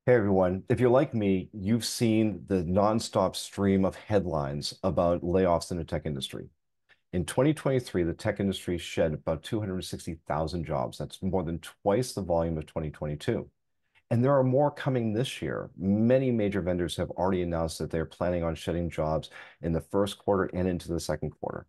Hey everyone, if you're like me, you've seen the nonstop stream of headlines about layoffs in the tech industry. In 2023, the tech industry shed about 260,000 jobs. That's more than twice the volume of 2022. And there are more coming this year. Many major vendors have already announced that they're planning on shedding jobs in the first quarter and into the second quarter.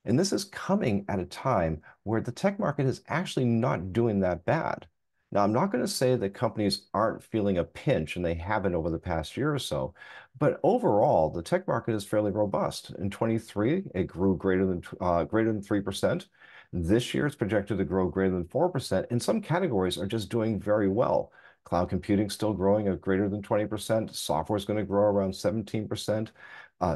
And this is coming at a time where the tech market is actually not doing that bad. Now, I'm not going to say that companies aren't feeling a pinch, and they haven't over the past year or so, but overall, the tech market is fairly robust. In 23, it grew greater than 3%. This year, it's projected to grow greater than 4%, and some categories are just doing very well. Cloud computing still growing at greater than 20%. Software is going to grow around 17%.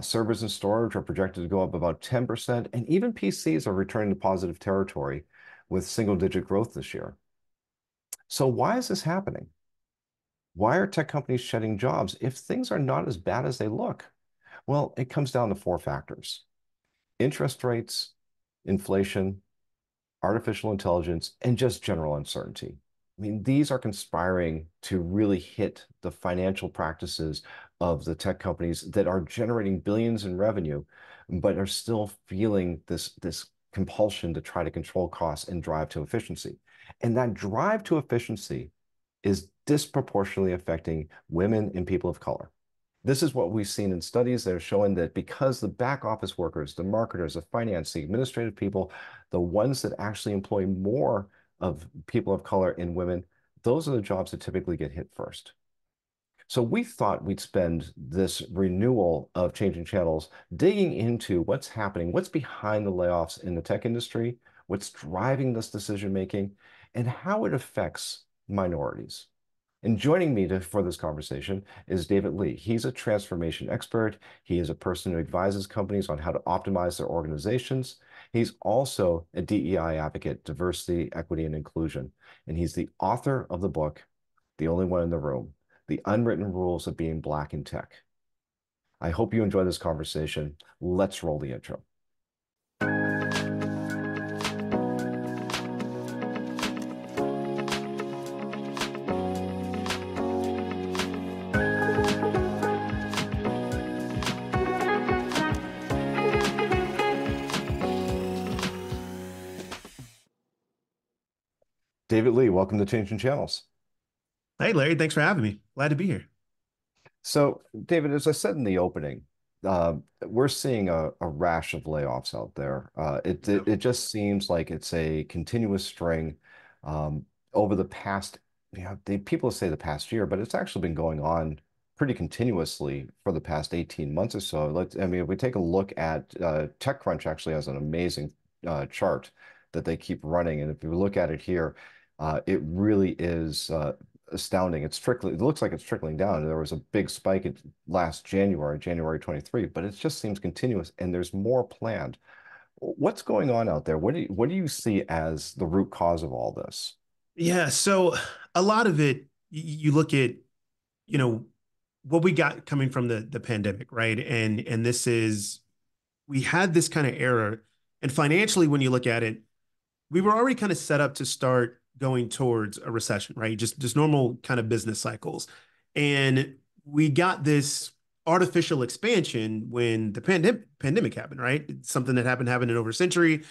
Servers and storage are projected to go up about 10%, and even PCs are returning to positive territory with single-digit growth this year. So why is this happening? Why are tech companies shedding jobs if things are not as bad as they look? Well, it comes down to four factors: interest rates, inflation, artificial intelligence, and just general uncertainty. I mean, these are conspiring to really hit the financial practices of the tech companies that are generating billions in revenue, but are still feeling this compulsion to try to control costs and drive to efficiency. And that drive to efficiency is disproportionately affecting women and people of color. This is what we've seen in studies that are showing that because the back office workers, the marketers, the finance, the administrative people, the ones that actually employ more of people of color and women, those are the jobs that typically get hit first. So we thought we'd spend this renewal of Changing Channels digging into what's happening, what's behind the layoffs in the tech industry, what's driving this decision making, and how it affects minorities. And joining me for this conversation is David Lee. He's a transformation expert. He is a person who advises companies on how to optimize their organizations. He's also a DEI advocate, diversity, equity, and inclusion. And he's the author of the book, The Only One in the Room, The Unwritten Rules of Being Black in Tech. I hope you enjoy this conversation. Let's roll the intro. David Lee, welcome to Changing Channels. Hey, Larry, thanks for having me. Glad to be here. So, David, as I said in the opening, we're seeing a rash of layoffs out there. It just seems like it's a continuous string over the past, people say the past year, but it's actually been going on pretty continuously for the past 18 months or so. I mean, if we take a look at TechCrunch actually has an amazing chart that they keep running. And if you look at it here, it really is astounding. It looks like it's trickling down. There was a big spike last January, January 23, but it just seems continuous and there's more planned. What's going on out there? What do you see as the root cause of all this? Yeah, so a lot of it, you look at, you know, what we got coming from the pandemic, right? And this is we had this kind of era, and financially, when you look at it, we were already kind of set up to start going towards a recession, right? Just normal kind of business cycles, and we got this artificial expansion when the pandemic happened, right? It's something that happened in over a century.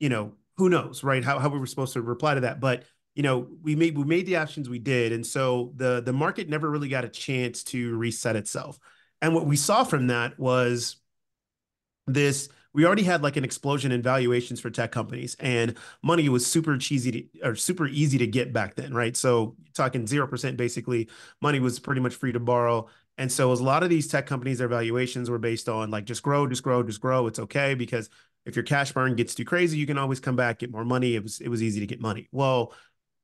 Who knows, right? How we were supposed to reply to that. But, we made the actions we did. And so the market never really got a chance to reset itself. And what we saw from that was this we already had like an explosion in valuations for tech companies, and money was super cheesy or super easy to get back then, right? So talking 0% basically, money was pretty much free to borrow. And so as a lot of these tech companies, their valuations were based on like just grow, just grow, just grow. It's okay because if your cash burn gets too crazy, you can always come back, get more money. It was easy to get money. Well,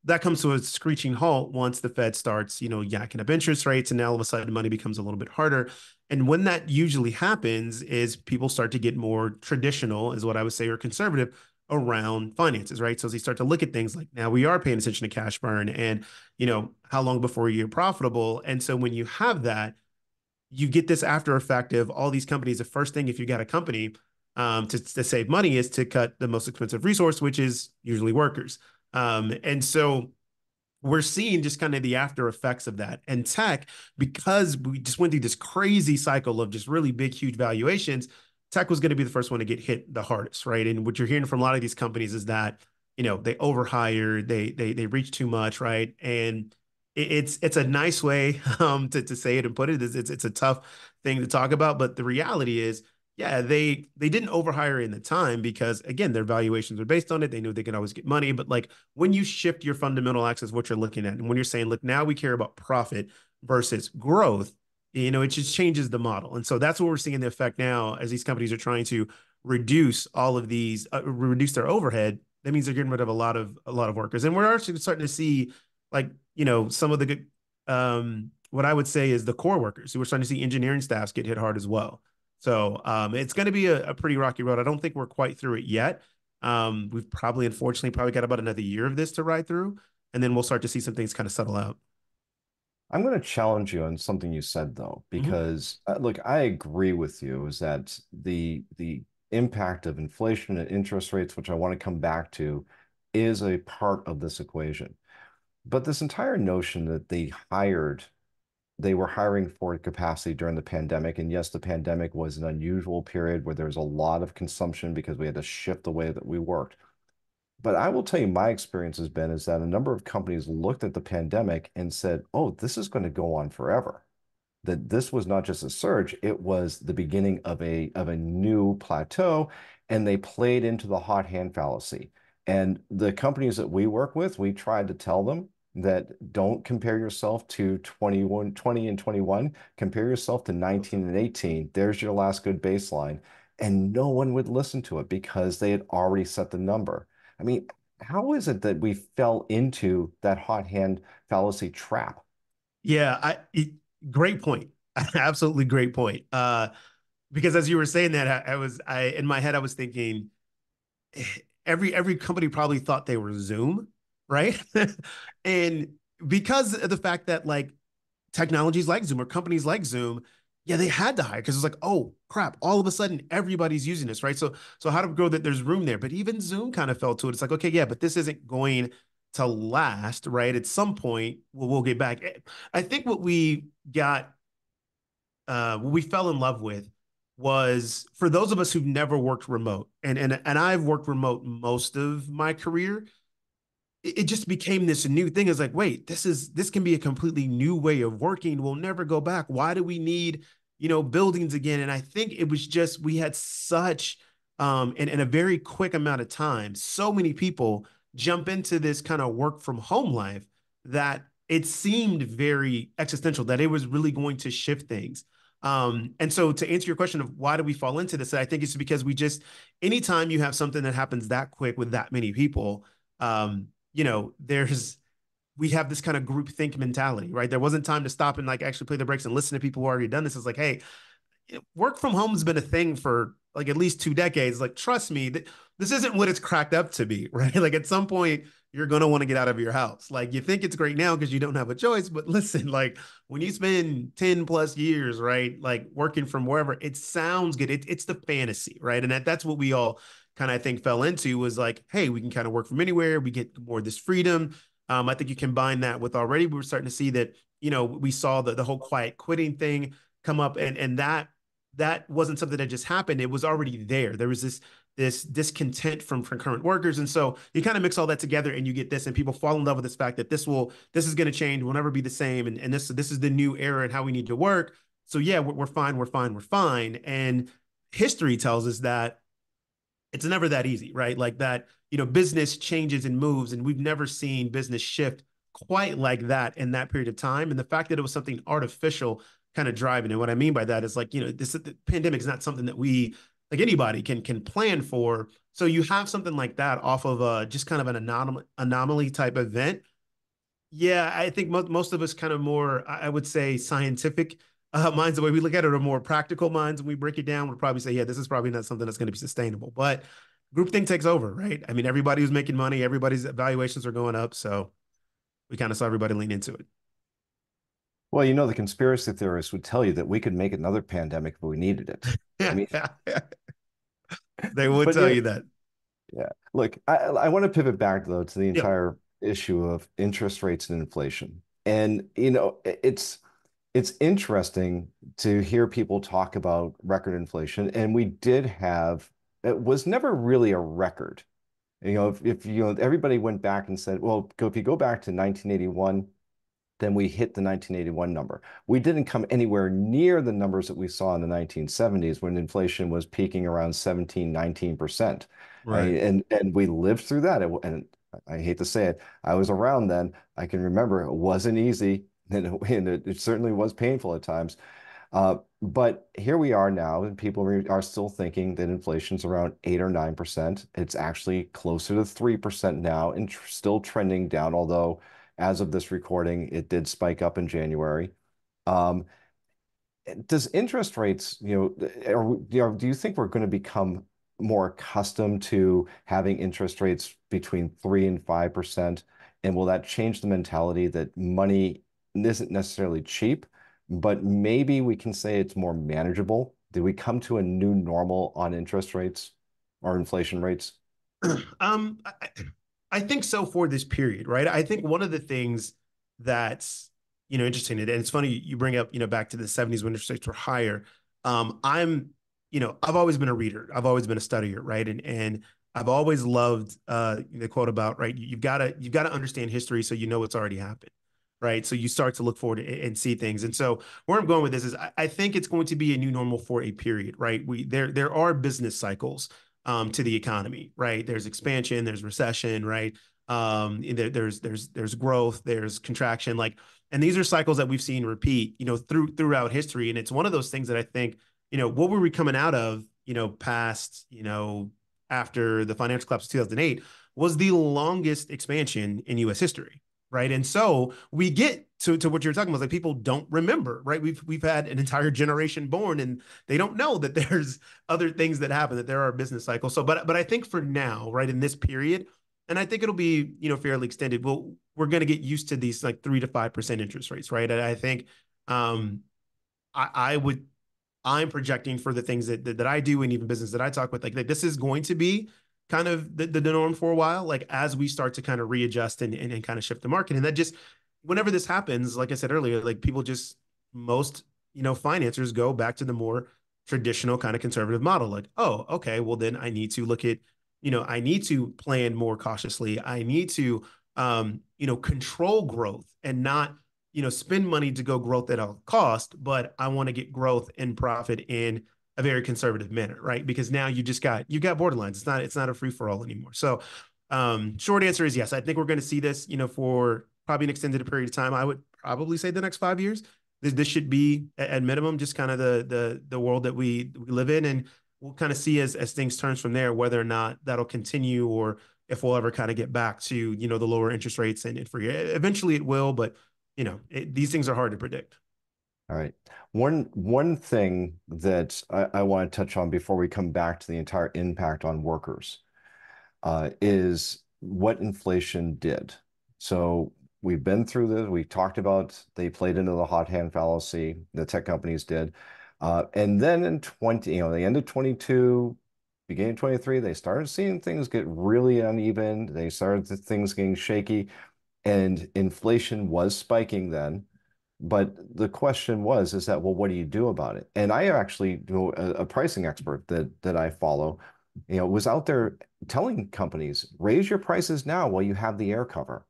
that comes to a screeching halt once the Fed starts, yakking up interest rates, and now all of a sudden money becomes a little bit harder. And when that usually happens is people start to get more traditional, is what I would say, or conservative around finances, right? So as they start to look at things like, now we are paying attention to cash burn and, how long before you're profitable. And so when you have that, you get this after effect of all these companies. The first thing, if you got a company to save money, is to cut the most expensive resource, which is usually workers. And so we're seeing just kind of the after effects of that. And tech, because we just went through this crazy cycle of just really big, huge valuations, tech was going to be the first one to get hit the hardest, right? And what you're hearing from a lot of these companies is that, they overhire, they reach too much, right? And it's a nice way to say it and put it. It's a tough thing to talk about, but the reality is, yeah, they didn't overhire in the time because again, their valuations are based on it. They knew they could always get money, but like when you shift your fundamental axis, what you're looking at, and when you're saying, look, now we care about profit versus growth, it just changes the model. And so that's what we're seeing the effect now as these companies are trying to reduce all of these, reduce their overhead. That means they're getting rid of a lot of workers, and we're actually starting to see, like, some of the good, what I would say is the core workers. So we're starting to see engineering staffs get hit hard as well. So it's going to be a pretty rocky road. I don't think we're quite through it yet. We've probably, unfortunately, probably got about another year of this to ride through, and then we'll start to see some things kind of settle out. I'm going to challenge you on something you said though, Mhm. because look, I agree with you is that the impact of inflation and interest rates, which I want to come back to, is a part of this equation. But this entire notion that they were hiring for capacity during the pandemic. And yes, the pandemic was an unusual period where there was a lot of consumption because we had to shift the way that we worked. But I will tell you, my experience has been is that a number of companies looked at the pandemic and said, oh, this is going to go on forever. That this was not just a surge, it was the beginning of a new plateau, and they played into the hot hand fallacy. And the companies that we work with, we tried to tell them that don't compare yourself to 21, 20 and 21, compare yourself to 19 and 18. There's your last good baseline. And no one would listen to it because they had already set the number. I mean, how is it that we fell into that hot hand fallacy trap? Yeah, great point. Absolutely great point. Because as you were saying that, I in my head I was thinking every company probably thought they were Zoom, right? And because of the fact that like technologies like Zoom or companies like Zoom, yeah, they had to hire because it's like, oh crap, all of a sudden everybody's using this, right? So how to grow that there's room there. But even Zoom kind of fell to it. It's like, okay, yeah, but this isn't going to last, right? At some point, we'll get back. I think what we fell in love with was for those of us who've never worked remote, and I've worked remote most of my career, it just became this new thing. It's like, wait, this can be a completely new way of working. We'll never go back. Why do we need, buildings again? And I think it was just we had such in a very quick amount of time, so many people jump into this kind of work from home life that it seemed very existential, that it was really going to shift things. And so to answer your question of why do we fall into this, I think it's because we just anytime you have something that happens that quick with that many people, there's we have this kind of group think mentality, right? There wasn't time to stop and like actually play the brakes and listen to people who already done this. It's like, hey, work from home has been a thing for like at least 2 decades. Like, trust me, this isn't what it's cracked up to be, right? Like, at some point, you're going to want to get out of your house. Like, you think it's great now because you don't have a choice. But listen, like, when you spend 10 plus years, right, like working from wherever, it sounds good. It's the fantasy, right? And that's what we all kind of, I think, fell into was like, hey, we can kind of work from anywhere. We get more of this freedom. I think you combine that with already, we were starting to see that, we saw the whole quiet quitting thing come up, and that wasn't something that just happened. It was already there. There was this discontent from current workers, and so you kind of mix all that together, and you get this, and people fall in love with this fact that this is going to change, will never be the same, and this is the new era and how we need to work. So yeah, we're fine, we're fine, we're fine, and history tells us that it's never that easy, right? Like that, business changes and moves, and we've never seen business shift quite like that in that period of time. And the fact that it was something artificial kind of driving it. What I mean by that is like, this the pandemic is not something that we like anybody can plan for. So you have something like that off of just kind of an anomaly type event. Yeah, I think most of us kind of more, I would say, scientific minds, the way we look at it, are more practical minds. And we break it down, we'll probably say, yeah, this is probably not something that's going to be sustainable. But groupthink takes over, right? I mean, everybody who's making money, everybody's valuations are going up. So we kind of saw everybody lean into Well, the conspiracy theorists would tell you that we could make another pandemic if we needed it. I it. mean, They would but tell you that. yeah. Look, I want to pivot back though to the Yep. entire issue of interest rates and inflation. And it's interesting to hear people talk about record inflation. And we did have, it was never really a record. If everybody went back and said, well, if you go back to 1981, then we hit the 1981 number. We didn't come anywhere near the numbers that we saw in the 1970s when inflation was peaking around 17, 19%. Right. And we lived through that. And I hate to say it, I was around then. I can remember it wasn't easy, and it certainly was painful at times. But here we are now, and people are still thinking that inflation's around 8 or 9%. It's actually closer to 3% now and tr still trending down, although as of this recording, it did spike up in January. Um, does interest rates, do you think we're going to become more accustomed to having interest rates between 3 and 5%? And will that change the mentality that money isn't necessarily cheap, but maybe we can say it's more manageable? Did we come to a new normal on interest rates or inflation rates? Um, I, I think so for this period, right? I think one of the things that's interesting, and it's funny you bring up back to the 70s when interest rates were higher. I'm I've always been a reader, I've always been a studier, right? And I've always loved the quote about right, you've got to understand history so you know what's already happened. Right. So you start to look forward and see things. And so where I'm going with this is I think it's going to be a new normal for a period, right? There are business cycles to the economy, right? There's expansion, there's recession, right? There's growth, there's contraction, and these are cycles that we've seen repeat, throughout history. And it's one of those things that I think, what were we coming out of, past, after the financial collapse of 2008 was the longest expansion in U.S. history, right? And so we get to what you're talking about, like people don't remember, right? We've had an entire generation born, and they don't know that there's other things that happen, that there are business cycles. So, but I think for now, right, in this period, and I think it'll be fairly extended. We're going to get used to these like 3 to 5% interest rates, right? And I think um, I would I'm projecting for the things that I do and even business that I talk with, like this is going to be kind of the norm for a while, like as we start to kind of readjust and kind of shift the market. And that just, whenever this happens, like I said earlier, like people just, most, financiers go back to the more traditional kind of conservative model. Like, oh, okay, well then I need to look at, I need to plan more cautiously. I need to, control growth and not spend money to go growth at all cost, but I want to get growth and profit in a very conservative manner, right? Because now you got borderlines. It's not a free for all anymore. So, short answer is yes. I think we're going to see this, for probably an extended period of time. I would probably say the next 5 years. This should be at minimum just kind of the world that we live in, and we'll kind of see as things turns from there whether or not that'll continue or if we'll ever kind of get back to the lower interest rates and free. Eventually it will, but these things are hard to predict. All right. One thing that I want to touch on before we come back to the entire impact on workers is what inflation did. So we've been through this. We talked about they played into the hot hand fallacy. The tech companies did, and then in the end of 22, beginning of 23, they started seeing things get really uneven. They started things getting shaky, and inflation was spiking then. But the question is that, well, what do you do about it? And I actually, a pricing expert that I follow, was out there telling companies, raise your prices now while you have the air cover.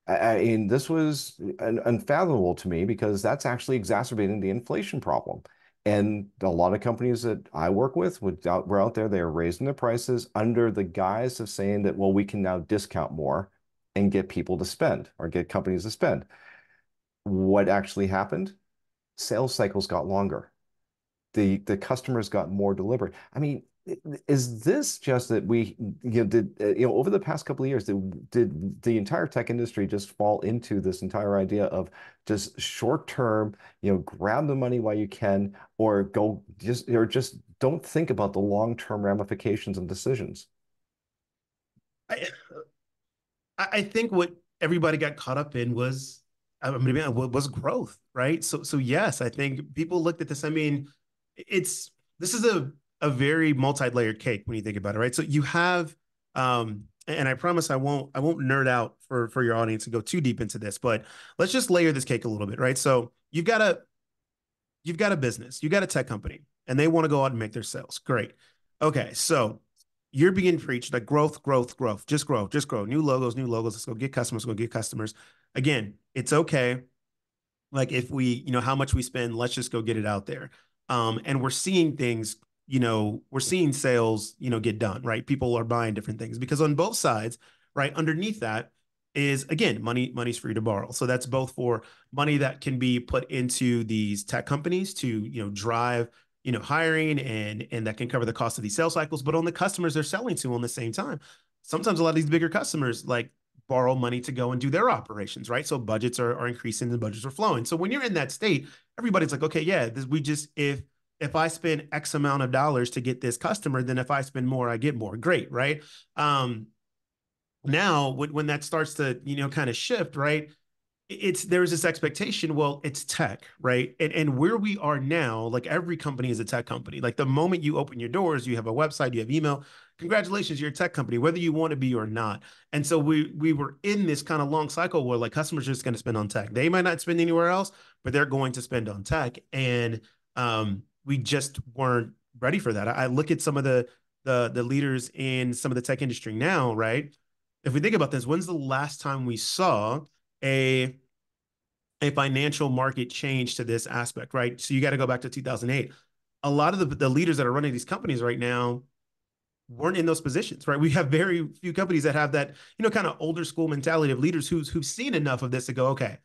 I mean, this was unfathomable to me because that's actually exacerbating the inflation problem. And a lot of companies that I work with were out there, they are raising their prices under the guise of saying that, well, we can now discount more and get people to spend or get companies to spend. What actually happened? Sales cycles got longer. The customers got more deliberate. I mean, is this just that we did over the past couple of years did the entire tech industry just fall into this entire idea of just short term, grab the money while you can, or just don't think about the long term ramifications and decisions? I, I think what everybody got caught up in was, I mean, was growth, right? So yes, I think people looked at this. I mean, this is a very multi-layered cake when you think about it, right? So you have and I promise I won't nerd out for your audience and go too deep into this, but let's just layer this cake a little bit, right? So you've got a business, you got a tech company, and they want to go out and make their sales. Great. Okay, so you're being preached like growth, growth, growth, just grow, new logos, new logos. Let's go get customers, go get customers. Again, it's okay. Like if we, how much we spend, let's just go get it out there. And we're seeing things, we're seeing sales, get done, right? People are buying different things because on both sides, right, underneath that is again money's free to borrow. So that's both for money that can be put into these tech companies to, drive, hiring and that can cover the cost of these sales cycles, but on the customers they're selling to on the same time. Sometimes a lot of these bigger customers like borrow money to go and do their operations, right? So budgets are increasing, the budgets are flowing. So when you're in that state, everybody's like, okay, yeah, we just if I spend X amount of dollars to get this customer, then if I spend more, I get more. Great, right? Now when that starts to kind of shift, right? There's this expectation, well, it's tech, right? And where we are now, like every company is a tech company. Like the moment you open your doors, you have a website, you have email, congratulations, you're a tech company, whether you want to be or not. And so we were in this kind of long cycle where like customers are just going to spend on tech. They might not spend anywhere else, but they're going to spend on tech. And we just weren't ready for that. I look at some of the leaders in some of the tech industry now, right? If we think about this, when's the last time we saw a financial market change to this aspect, right? So you got to go back to 2008. A lot of the leaders that are running these companies right now weren't in those positions, right? We have very few companies that have that, kind of older school mentality of leaders who've seen enough of this to go, okay,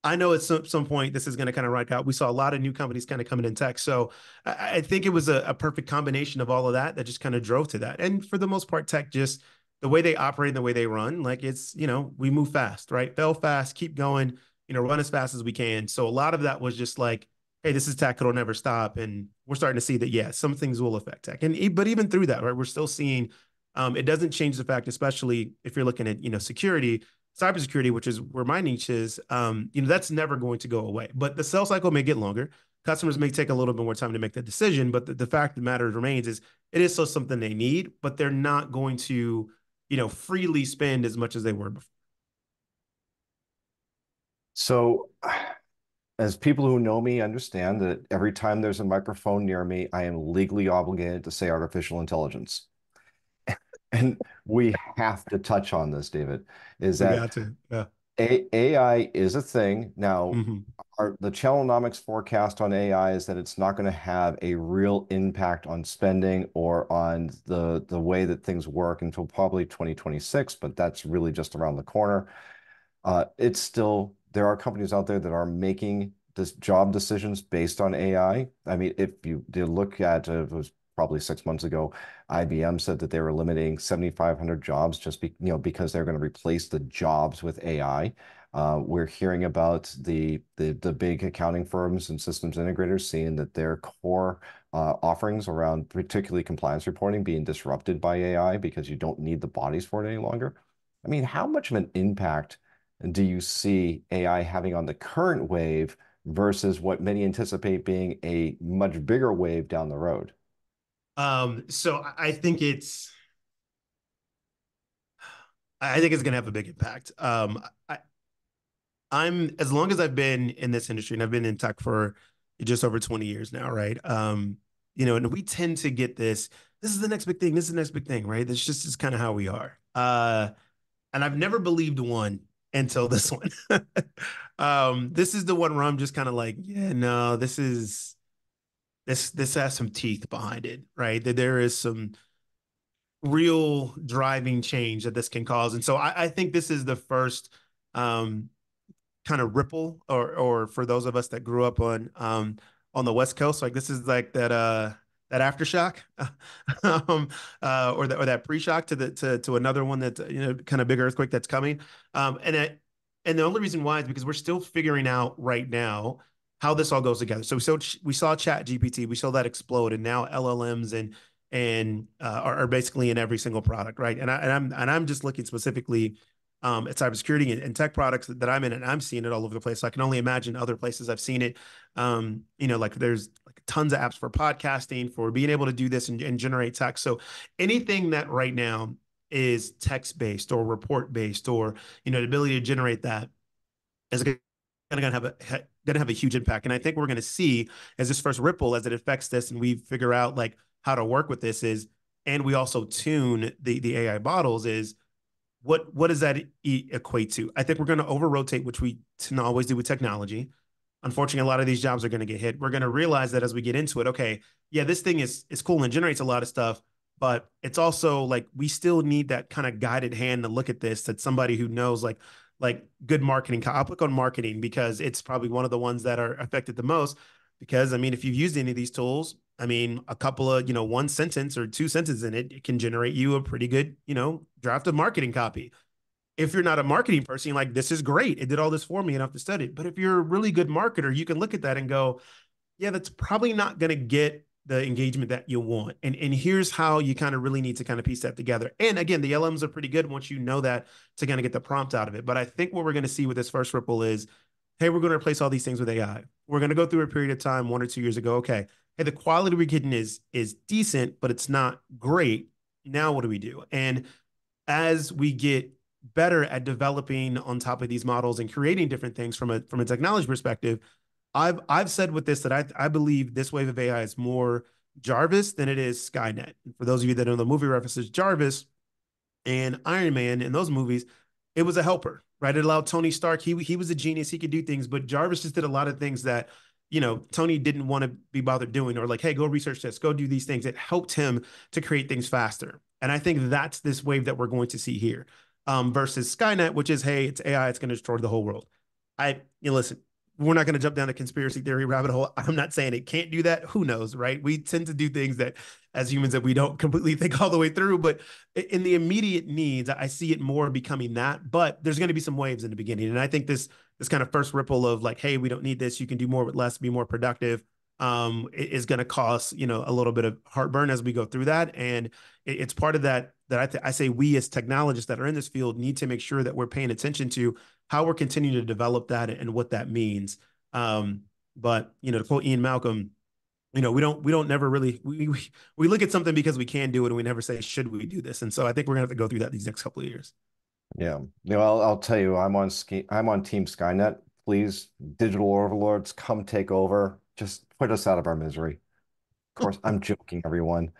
I know at some point this is going to kind of rank out. We saw a lot of new companies kind of coming in tech. So I think it was a perfect combination of all of that just kind of drove to that. And for the most part, tech just the way they operate and the way they run, like it's, we move fast, right? Fail fast, keep going, run as fast as we can. So a lot of that was just like, hey, this is tech, it'll never stop. And we're starting to see that, yeah, some things will affect tech. But even through that, right, we're still seeing it doesn't change the fact, especially if you're looking at, security, cybersecurity, which is where my niche is, that's never going to go away. But the sales cycle may get longer. Customers may take a little bit more time to make that decision. But the fact of the matter remains is it is still something they need, but they're not going to, freely spend as much as they were before. So, as people who know me understand that every time there's a microphone near me, I am legally obligated to say artificial intelligence. And we have to touch on this, David, is We that got to, yeah. AI is a thing. Now, Mm-hmm. the Challenomics forecast on AI is that it's not going to have a real impact on spending or on the way that things work until probably 2026, but that's really just around the corner. It's still, there are companies out there that are making this job decisions based on AI. I mean, if you did look at, it was probably 6 months ago, IBM said that they were eliminating 7,500 jobs just because they're going to replace the jobs with AI. We're hearing about the big accounting firms and systems integrators seeing that their core offerings around particularly compliance reporting being disrupted by AI because you don't need the bodies for it any longer. I mean, how much of an impact do you see AI having on the current wave versus what many anticipate being a much bigger wave down the road? So I think it's going to have a big impact. I'm as long as I've been in this industry and I've been in tech for just over 20 years now, right? And we tend to get this is the next big thing, this is the next big thing, right? That's just is kind of how we are. And I've never believed one until this one. This is the one where I'm just kind of like, yeah, no, this has some teeth behind it, right? That there is some real driving change that this can cause. And so I think this is the first um, kind of ripple or for those of us that grew up on the West Coast, like this is like that aftershock or that pre-shock to another one that kind of big earthquake that's coming. And the only reason why is because we're still figuring out right now how this all goes together. So we saw Chat GPT, we saw that explode, and now LLMs are basically in every single product, right? And I'm just looking specifically at cybersecurity and tech products that I'm in, and I'm seeing it all over the place. So I can only imagine other places I've seen it. Like there's like tons of apps for podcasting, for being able to do this and generate text. So anything that right now is text based or report based, or the ability to generate that is going to have a huge impact. And I think we're going to see as this first ripple, as it affects this, and we figure out like how to work with this is, and we also tune the AI models is what does that equate to? I think we're going to over rotate, which we always do with technology. Unfortunately, a lot of these jobs are going to get hit. We're going to realize that as we get into it, okay, yeah, this thing is cool and generates a lot of stuff, but it's also like we still need that kind of guided hand to look at this. That somebody who knows like good marketing. I'll click on marketing because it's probably one of the ones that are affected the most. Because I mean, if you've used any of these tools, I mean, a couple of one sentence or two sentences in it can generate you a pretty good draft of marketing copy. If you're not a marketing person, you're like, this is great. It did all this for me and I have to study it. But if you're a really good marketer, you can look at that and go, yeah, that's probably not going to get the engagement that you want. And here's how you kind of really need to kind of piece that together. And again, the LMs are pretty good once you know that to kind of get the prompt out of it. But I think what we're going to see with this first ripple is, hey, we're going to replace all these things with AI. We're going to go through a period of time 1 or 2 years ago. Okay, hey, the quality we're getting is decent, but it's not great. Now what do we do? And as we get better at developing on top of these models and creating different things from a technology perspective, I've said with this that I believe this wave of AI is more Jarvis than it is Skynet. And for those of you that know the movie references, Jarvis and Iron Man in those movies, it was a helper, right? It allowed Tony Stark. He was a genius. He could do things, but Jarvis just did a lot of things that Tony didn't want to be bothered doing, or like, hey, go research this, go do these things. It helped him to create things faster. And I think that's this wave that we're going to see here, versus Skynet, which is, hey, it's AI, it's going to destroy the whole world. Listen, we're not going to jump down the conspiracy theory rabbit hole. I'm not saying it can't do that. Who knows, right? We tend to do things that as humans that we don't completely think all the way through, but in the immediate needs, I see it more becoming that, but there's going to be some waves in the beginning. And I think this kind of first ripple of like, hey, we don't need this. You can do more with less, be more productive, is going to cause, a little bit of heartburn as we go through that. And it's part of that I say we as technologists that are in this field need to make sure that we're paying attention to how we're continuing to develop that and what that means. But to quote Ian Malcolm, we don't never really we look at something because we can do it and we never say should we do this. And so I think we're gonna have to go through that these next couple of years. Yeah. I'll tell you, I'm on Team Skynet. Please, digital overlords, come take over. Just put us out of our misery. Of course, I'm joking, everyone.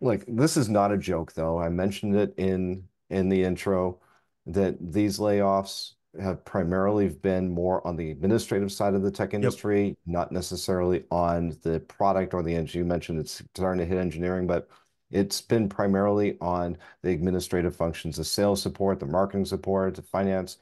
Like, this is not a joke, though. I mentioned it in the intro that these layoffs have primarily been more on the administrative side of the tech Yep. industry, not necessarily on the product or the engine. You mentioned it's starting to hit engineering, but it's been primarily on the administrative functions, the sales support, the marketing support, the finance.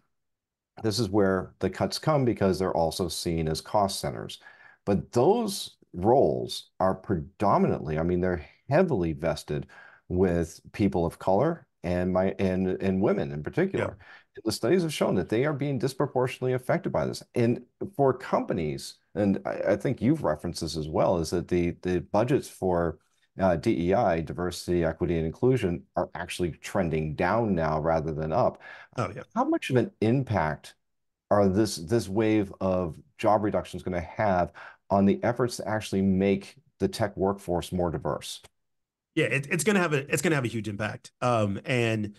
This is where the cuts come because they're also seen as cost centers. But those roles are predominantly, I mean, they're heavily vested with people of color and women in Yeah. particular. The studies have shown that they are being disproportionately affected by this. And for companies, and I think you've referenced this as well, is that the budgets for DEI, diversity, equity, and inclusion, are actually trending down now rather than up. Oh yeah. How much of an impact are this wave of job reductions going to have on the efforts to actually make the tech workforce more diverse? Yeah, it's gonna have a huge impact. And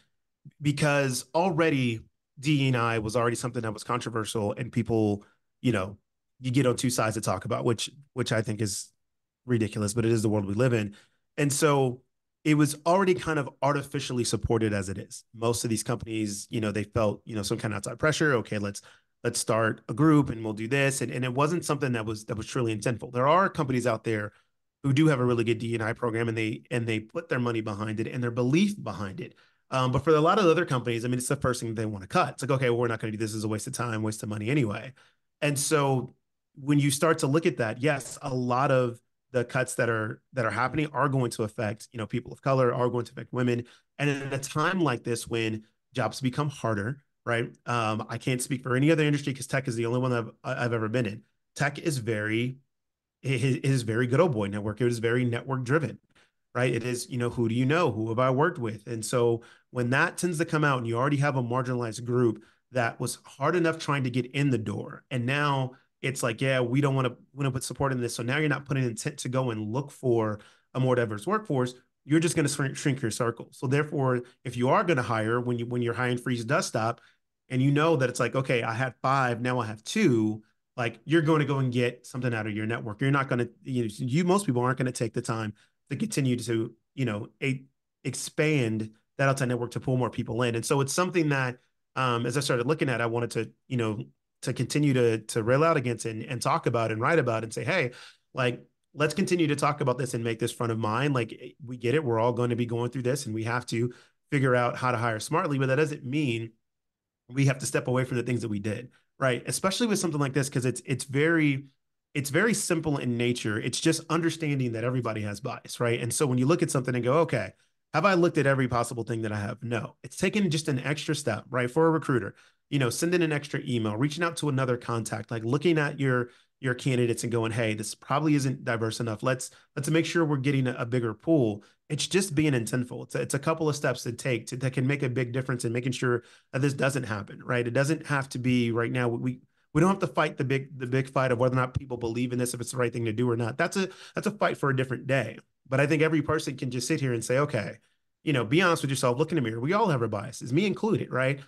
because already DE&I was already something that was controversial and people, you know, you get on two sides to talk about, which I think is ridiculous, but it is the world we live in. And so it was already kind of artificially supported as it is. Most of these companies, they felt, some kind of outside pressure. Okay, let's start a group and we'll do this. And it wasn't something that was truly intentful. There are companies out there who do have a really good D&I program and they put their money behind it and their belief behind it. But for a lot of other companies, I mean, it's the first thing they want to cut. It's like, okay, well, we're not going to do this as a waste of time, waste of money anyway. And so when you start to look at that, yes, a lot of the cuts that are happening are going to affect, people of color, are going to affect women. And in a time like this, when jobs become harder, right? I can't speak for any other industry because tech is the only one that I've ever been in. Tech is it is very good old boy network. It is very network driven, right? It is, who do you know? Who have I worked with? And so when that tends to come out and you already have a marginalized group that was hard enough trying to get in the door, and now it's like, yeah, we don't want to put support in this. So now you're not putting intent to go and look for a more diverse workforce. you're just going to shrink your circle. So therefore, if you are going to hire, when your hiring freeze does stop, and you know that it's like, okay, I had five, now I have two, like you're going to go and get something out of your network. You're not going to, most people aren't going to take the time to continue to, expand that outside network to pull more people in. And so it's something that, as I started looking at, I wanted to, to continue to rail out against and talk about and write about and say, hey, like, let's continue to talk about this and make this front of mind. Like, we get it. We're all going to be going through this and we have to figure out how to hire smartly, but that doesn't mean we have to step away from the things that we did, right? Especially with something like this, because it's very simple in nature. It's just understanding that everybody has bias, right? And so when you look at something and go, okay, have I looked at every possible thing that I have? No. It's taking just an extra step, right? For a recruiter, sending an extra email, reaching out to another contact, like looking at your candidates and going, hey, this probably isn't diverse enough. Let's make sure we're getting a bigger pool. It's just being intentful. It's a couple of steps to take that can make a big difference in making sure that this doesn't happen, right? It doesn't have to be right now. We don't have to fight the big fight of whether or not people believe in this, if it's the right thing to do or not. That's a fight for a different day. But I think every person can just sit here and say, okay, be honest with yourself, look in the mirror. We all have our biases, me included, right?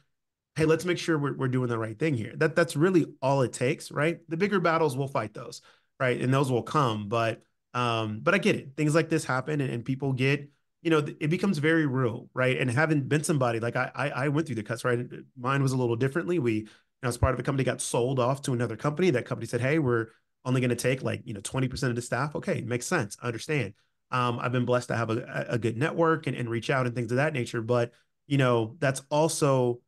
Hey, let's make sure we're doing the right thing here. That's really all it takes, right? The bigger battles, we'll fight those, right? And those will come. But I get it. Things like this happen and people get, it becomes very real, right? And having been somebody like I went through the cuts, right? Mine was a little differently. As part of a company, got sold off to another company. That company said, hey, we're only going to take like 20% of the staff. Okay, makes sense. I understand. I've been blessed to have a good network and reach out and things of that nature. But that's also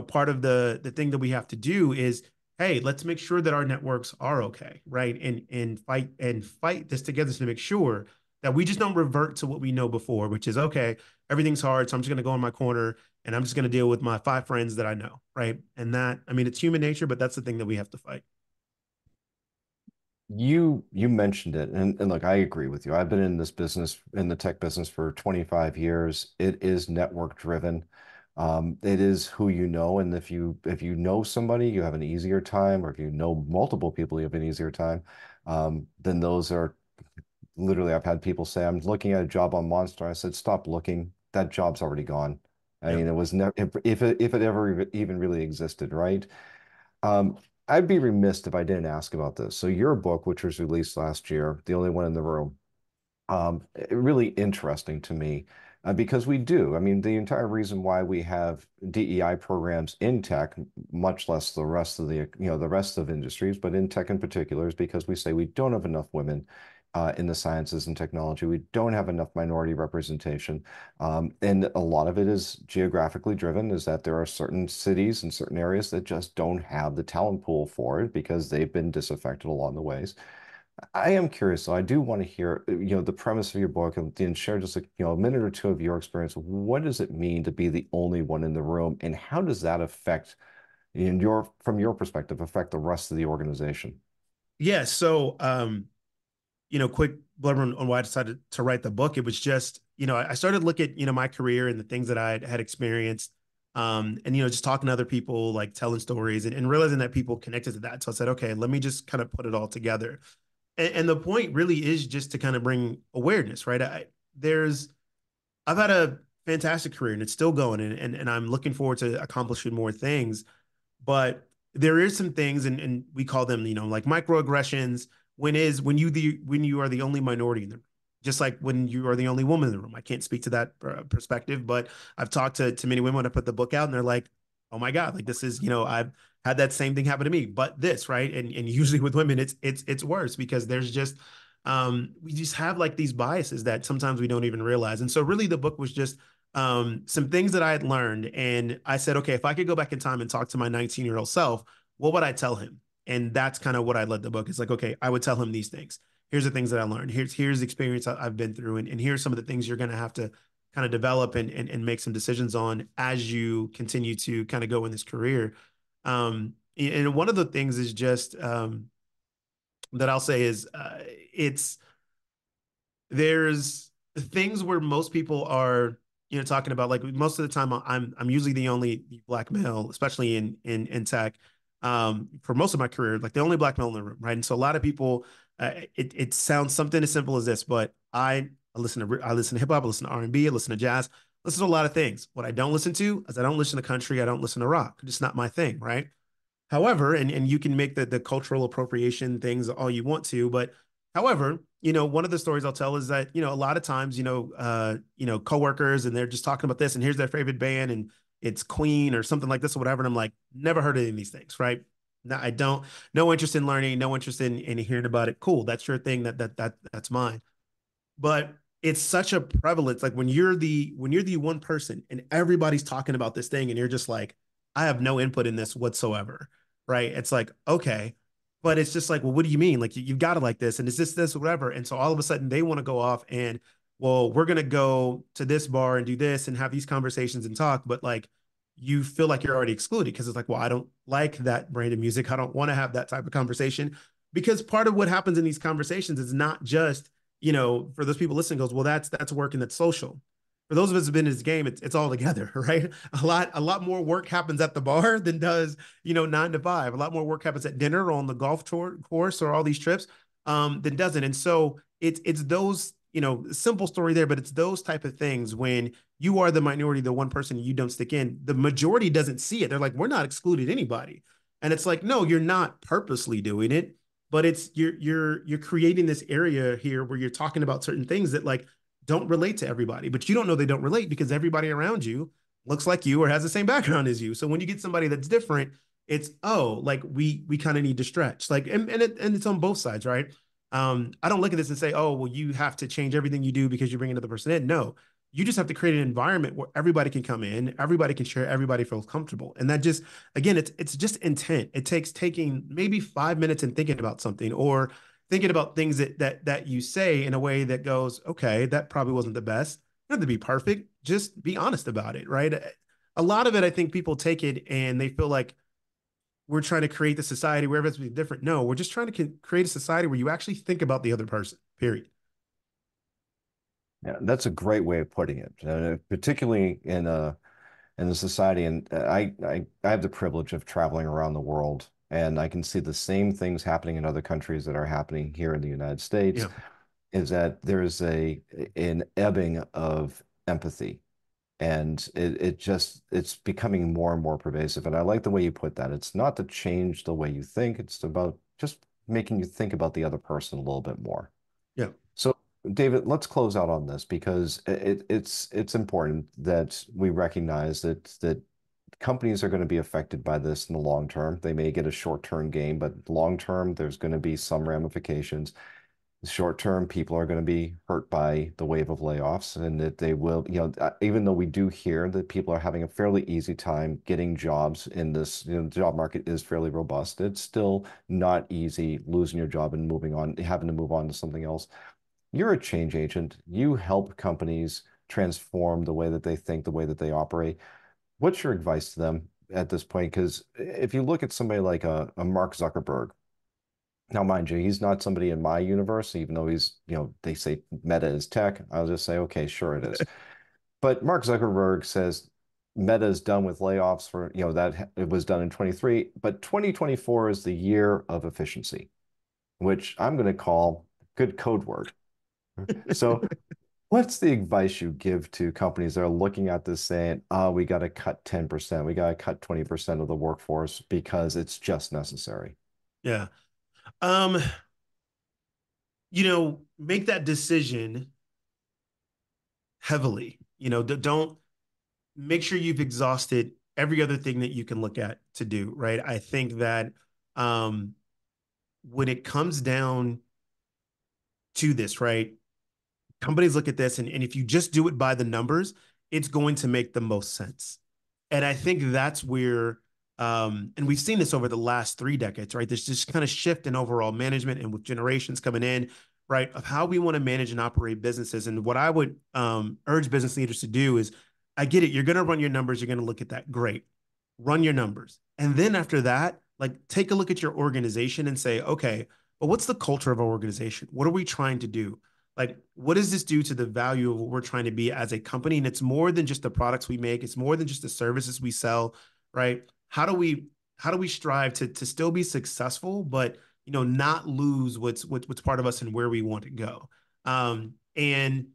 part of the thing that we have to do is, hey, let's make sure that our networks are okay, right? And fight this together to make sure that we just don't revert to what we know before, which is okay, everything's hard, so I'm just going to go in my corner and I'm just going to deal with my five friends that I know, right? And that, I mean, it's human nature, but that's the thing that we have to fight. You mentioned it, and look, I agree with you. I've been in this business, in the tech business for 25 years. It is network driven. It is who you know, and if you know somebody, you have an easier time, or if you know multiple people, you have an easier time. Then those are literally, I've had people say, I'm looking at a job on Monster. I said, stop looking. That job's already gone. I Yep. mean, it was never, if it ever even really existed, right? Um, I'd be remiss if I didn't ask about this. So your book, which was released last year, The Only One in the Room, really interesting to me because we do. I mean, the entire reason why we have DEI programs in tech, much less the rest of the rest of industries, but in tech in particular, is because we say we don't have enough women in the sciences and technology. We don't have enough minority representation. And a lot of it is geographically driven, is that there are certain cities and certain areas that just don't have the talent pool for it because they've been disaffected along the ways. I am curious, so I do want to hear, the premise of your book and share just a minute or two of your experience. What does it mean to be the only one in the room, and how does that affect, from your perspective, affect the rest of the organization? Yeah. So, quick blurb on why I decided to write the book. It was just, I started looking at, my career and the things that I had experienced. And, just talking to other people, like telling stories and realizing that people connected to that. So I said, okay, let me just kind of put it all together. And the point really is just to kind of bring awareness, right? I've had a fantastic career and it's still going and I'm looking forward to accomplishing more things. But there is some things, and we call them, like microaggressions. When you are the only minority in the room, just like when you are the only woman in the room. I can't speak to that perspective, but I've talked to many women when I put the book out, and they're like, "Oh my God, like this is I've had that same thing happen to me, but this right." And usually with women, it's worse because there's just we just have like these biases that sometimes we don't even realize. And so really the book was just some things that I had learned. And I said, okay, if I could go back in time and talk to my 19-year-old self, what would I tell him? And that's kind of what I led the book. It's like, okay, I would tell him these things. Here's the things that I learned. Here's the experience I've been through. And here's some of the things you're going to have to kind of develop and make some decisions on as you continue to kind of go in this career. And one of the things is just that I'll say is it's there's things where most people are talking about, like most of the time I'm usually the only black male, especially in tech, for most of my career, like the only black male in the room, right? And so a lot of people, it sounds something as simple as this, but I listen to hip hop, I listen to R&B, I listen to jazz, I listen to a lot of things. What I don't listen to is I don't listen to country, I don't listen to rock. It's just not my thing, right? However, and you can make the cultural appropriation things all you want to, but however, one of the stories I'll tell is that, a lot of times, coworkers and they're just talking about this and here's their favorite band and it's Queen or something like this or whatever. And I'm like, never heard of any of these things, right? No, I don't, no interest in learning, no interest in hearing about it. Cool. That's your thing. That's mine. But it's such a prevalence. Like when you're the one person and everybody's talking about this thing and you're just like, I have no input in this whatsoever. Right. It's like, okay. But it's just like, well, what do you mean? Like you've got to like this and is this, whatever. And so all of a sudden they want to go off and, well, we're gonna go to this bar and do this and have these conversations and talk, but like you feel like you're already excluded because it's like, well, I don't like that brand of music. I don't want to have that type of conversation. Because part of what happens in these conversations is not just, for those people listening, goes, well, that's work and that's social. For those of us who've been in this game, it's all together, right? A lot more work happens at the bar than does, 9 to 5. A lot more work happens at dinner or on the golf tour course or all these trips than doesn't. And so it's those, simple story there, but it's those type of things when you are the minority, the one person you don't stick in, the majority doesn't see it. They're like, we're not excluded anybody. And it's like, no, you're not purposely doing it, but it's you're creating this area here where you're talking about certain things that like don't relate to everybody, but you don't know they don't relate because everybody around you looks like you or has the same background as you. So when you get somebody that's different, it's like we kind of need to stretch, like, and it's on both sides, right? I don't look at this and say, oh, well, you have to change everything you do because you're bringing another person in. No, you just have to create an environment where everybody can come in, everybody can share, everybody feels comfortable. And that just, again, it's just intent. It takes taking maybe 5 minutes and thinking about something or thinking about things that you say in a way that goes, okay, that probably wasn't the best. You don't have to be perfect. Just be honest about it, right? A lot of it, I think people take it and they feel like we're trying to create the society where everyone's different. No, we're just trying to create a society where you actually think about the other person, period. Yeah, that's a great way of putting it, particularly in a society. And I have the privilege of traveling around the world, and I can see the same things happening in other countries that are happening here in the United States. Yeah. Is that there's an ebbing of empathy, and it's becoming more and more pervasive. And I like the way you put that. It's not to change the way you think; it's about just making you think about the other person a little bit more. Yeah. So, David, let's close out on this because it's important that we recognize that companies are going to be affected by this in the long term. They may get a short-term gain, but long term, there's going to be some ramifications. Short term, people are going to be hurt by the wave of layoffs, and that they will, even though we do hear that people are having a fairly easy time getting jobs in this, the job market is fairly robust. It's still not easy losing your job and moving on, having to move on to something else. You're a change agent. You help companies transform the way that they think, the way that they operate. What's your advice to them at this point? Because if you look at somebody like a Mark Zuckerberg, now mind you, he's not somebody in my universe, even though he's, they say Meta is tech. I'll just say, okay, sure it is. But Mark Zuckerberg says Meta is done with layoffs for, that it was done in 23, but 2024 is the year of efficiency, which I'm going to call good code word. So, what's the advice you give to companies that are looking at this saying, oh, we got to cut 10%, we got to cut 20% of the workforce because it's just necessary? Yeah. Um, make that decision heavily. Don't make sure you've exhausted every other thing that you can look at to do, right? I think that um when it comes down to this, right? Companies look at this and if you just do it by the numbers, it's going to make the most sense. And I think that's where, and we've seen this over the last 3 decades, right? There's just kind of shift in overall management and with generations coming in, right, of how we want to manage and operate businesses. And what I would urge business leaders to do is, I get it. You're going to run your numbers. You're going to look at that. Great. Run your numbers. And then after that, like take a look at your organization and say, okay, well, what's the culture of our organization? What are we trying to do? Like, what does this do to the value of what we're trying to be as a company? And it's more than just the products we make. It's more than just the services we sell, right? How do we strive to still be successful, but not lose what's part of us and where we want to go? And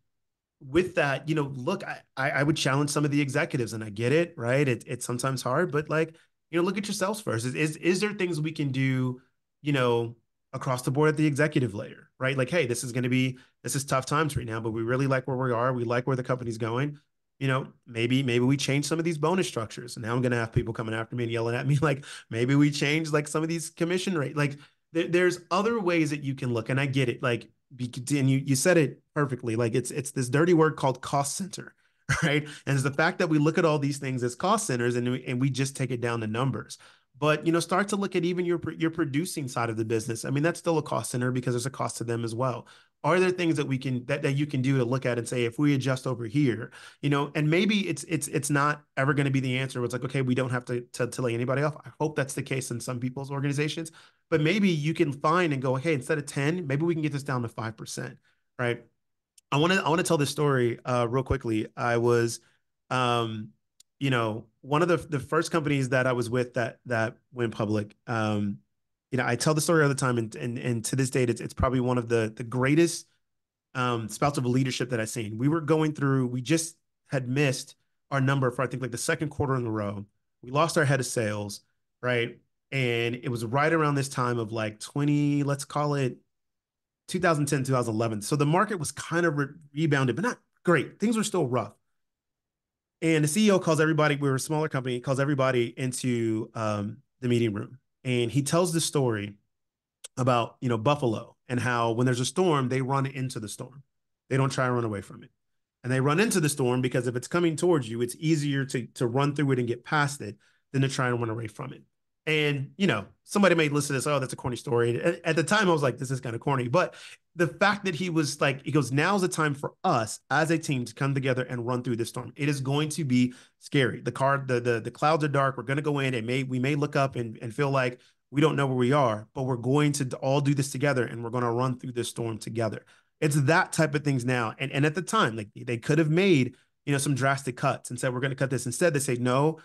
with that, look, I would challenge some of the executives, and I get it, right? It's sometimes hard, but like, look at yourselves first. Is there things we can do, you know, across the board at the executive layer, right? Like, hey, this is tough times right now, but we really like where we are. We like where the company's going. Maybe we change some of these bonus structures. And now I'm gonna have people coming after me and yelling at me, like, maybe we change like some of these commission rate. Like there's other ways that you can look, and I get it. Like, and you said it perfectly. Like it's this dirty word called cost center, right? And it's the fact that we look at all these things as cost centers, and we just take it down to numbers. But start to look at even your producing side of the business. I mean, that's still a cost center because there's a cost to them as well. Are there things that we can that you can do to look at and say, if we adjust over here, and maybe it's not ever going to be the answer. It's like, okay, we don't have to lay anybody off. I hope that's the case in some people's organizations, but maybe you can find and go, hey, instead of 10, maybe we can get this down to 5%, right? I want to tell this story real quickly. I was, um, one of the first companies that I was with that went public. I tell the story all the time, and to this date, it's probably one of the greatest spouts of leadership that I've seen. We just had missed our number for I think like the second quarter in a row. We lost our head of sales, right? And it was right around this time of like 20, let's call it 2010, 2011. So the market was kind of rebounded, but not great. Things were still rough. And the CEO calls everybody, we were a smaller company, calls everybody into the meeting room. And he tells the story about, Buffalo and how when there's a storm, they run into the storm. They don't try and run away from it. And they run into the storm because if it's coming towards you, it's easier to run through it and get past it than to try and run away from it. And, somebody may listen to this, oh, that's a corny story. At the time, I was like, this is kind of corny. But the fact that he was like, he goes, now's the time for us as a team to come together and run through this storm. It is going to be scary. The clouds are dark. We're going to go in and we may look up and feel like we don't know where we are, but we're going to all do this together and we're going to run through this storm together. It's that type of things now. And at the time, like they could have made, some drastic cuts and said, we're going to cut this. Instead, they say, no,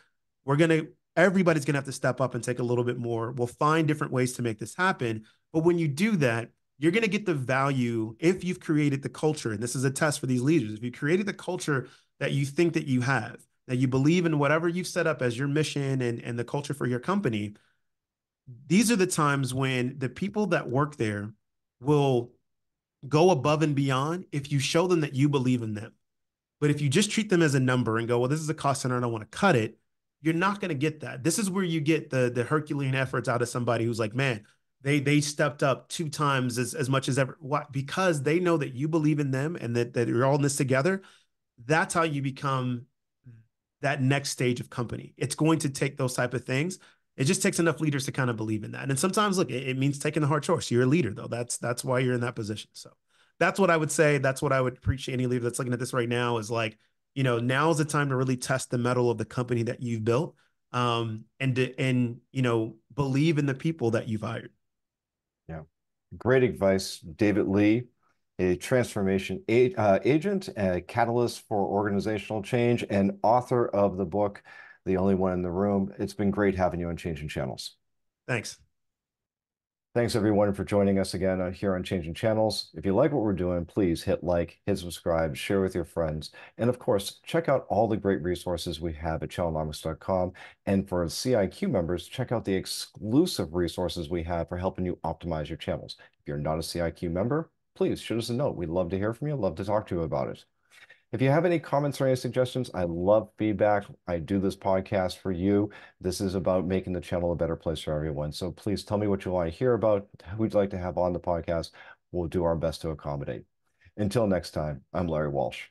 everybody's going to have to step up and take a little bit more. We'll find different ways to make this happen. But when you do that, you're going to get the value if you've created the culture. And this is a test for these leaders. If you created the culture that you think that you have, that you believe in whatever you've set up as your mission and the culture for your company, these are the times when the people that work there will go above and beyond if you show them that you believe in them. But if you just treat them as a number and go, well, this is a cost center and I don't want to cut it, you're not going to get that. This is where you get the Herculean efforts out of somebody who's like, man, they stepped up 2 times as much as ever. What? Because they know that you believe in them and that you're all in this together. That's how you become that next stage of company. It's going to take those type of things. It just takes enough leaders to kind of believe in that. And sometimes, look, it means taking the hard choice. You're a leader, though. That's why you're in that position. So that's what I would say. That's what I would preach to any leader that's looking at this right now is like, now is the time to really test the mettle of the company that you've built, and believe in the people that you've hired. Yeah. Great advice, David Lee, a transformation agent, a catalyst for organizational change, and author of the book, The Only One in the Room. It's been great having you on Changing Channels. Thanks. Thanks everyone for joining us again here on Changing Channels. If you like what we're doing, please hit like, hit subscribe, share with your friends, and of course, check out all the great resources we have at channelnomics.com. And for CIQ members, check out the exclusive resources we have for helping you optimize your channels. If you're not a CIQ member, please shoot us a note. We'd love to hear from you. Love to talk to you about it. If you have any comments or any suggestions, I love feedback. I do this podcast for you. This is about making the channel a better place for everyone. So please tell me what you want to hear about, who you'd like to have on the podcast. We'll do our best to accommodate. Until next time, I'm Larry Walsh.